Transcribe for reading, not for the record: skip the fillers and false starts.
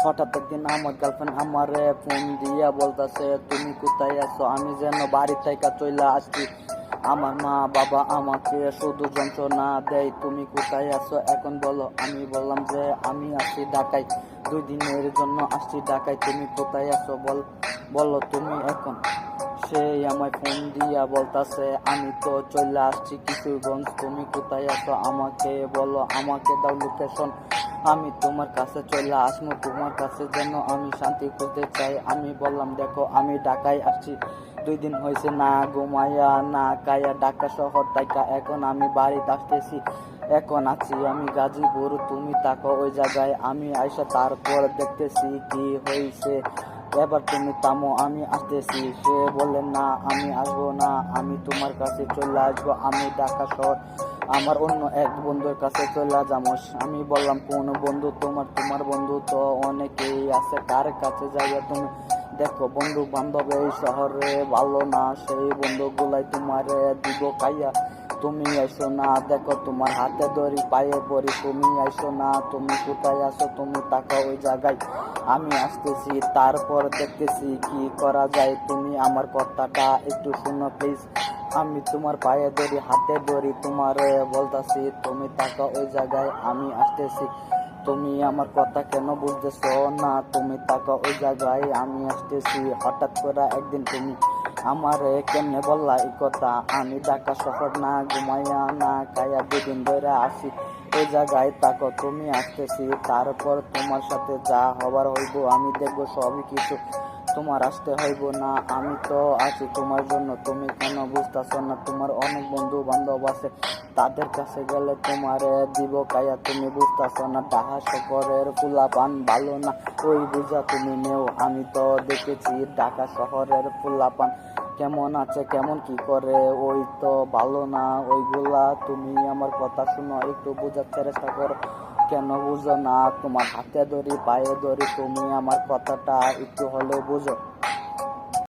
হঠাৎ একদিন আমার গার্লফ্রেন্ড আমারে ফোন দিয়া বলতেছে, তুমি কোথায় আছো? আমি যেন বাড়ি থেকে চলে আসছি। আমার মা বাবা আমাকে শুধু যন্ত্রণা দেয়। তুমি কোথায় আছো এখন বলো। আমি বললাম যে আমি আছি ঢাকায়, 2 দিনের জন্য আসছি ঢাকায়। তুমি কোথায় আছো বলো তুমি এখন। সেই আমায় ফোন দিয়া বলতাছে, আমি তো চলে আসছি কিশোরগঞ্জ। তুমি কোথায় আছো আমাকে বলো, আমাকে দাও লোকেশন। আমি তোমার কাছে চলে আসবো, তোমার কাছে যেন আমি শান্তি খুঁজতে চাই। আমি বললাম দেখো আমি ঢাকায় আসছি, 2 দিন হয়েছে না ঘুমাইয়া না কায়া ঢাকা শহর থেকে এখন আমি বাড়িতে আসতেছি। এখন আছি আমি গাজীপুর, তুমি থাকো ওই জায়গায়। আমি আইসা তারপর দেখতেছি কি হয়েছে, এবার তুমি থামো আমি আসতেছি। সে বললেন না আমি আসবো না, আমি তোমার কাছে চলে আসবো। আমি ঢাকা শহর আমার অন্য এক বন্ধুর কাছে চলে যাবো। আমি বললাম কোন বন্ধু তোমার বন্ধু তো অনেকেই আছে, কার কাছে যাইয়া তুমি দেখো। বন্ধু বান্ধব এই শহরে ভালো না, সেই বন্ধুগুলাই তোমারে দিব খাইয়া। তুমি আইসো না, দেখো তোমার হাতে ধরি পায়ে পড়ি, তুমি আইসো না। তুমি কোথায় আসো, তুমি থাকো ওই জায়গায়, আমি আসতেছি। তারপর দেখতেছি কি করা যায়। তুমি আমার কথাটা একটু শুনো প্লিজ। আমি তোমার পায়ে ধরি হাতে ধরি, তোমার বলতাছি তুমি থাকো ওই জায়গায়, আমি আসতেছি। তুমি আমার কথা কেন বুঝতেছ না? তুমি থাকো ওই জায়গায়, আমি আসতেছি। হঠাৎ করে একদিন তুমি আমারে কেমনে বললা এই কথা? আমি ঢাকা শহর না ঘুমাইয়া না খাইয়া 2 দিন ধরে আসি ওই জায়গায় থাকো, তুমি আসতেছি। তারপর তোমার সাথে যা হবার হইব আমি দেখবো সবই কিছু, তোমার আসতে হইব না। আমি তো আছি তোমার জন্য, তুমি কেন বুঝতেছ না? তোমার অনেক বন্ধু বান্ধব আছে, তাদের কাছে গেলে তোমারে দিব কাইয়া, তুমি বুঝতেছ না? ঢাকা শহরের পোলাপান ভালো না, ওই বুঝা তুমি নেও। আমি তো দেখেছি ঢাকা শহরের পোলাপান কেমন আছে, কেমন কি করে, ওই তো ভালো না ওইগুলা। তুমি আমার কথা শুনো, একটু বোঝার চেষ্টা করো। কেন বুঝো না? তোমার হাতে ধরি পায়ে ধরি, তুমি আমার কথাটা একটু হলেও বুঝো।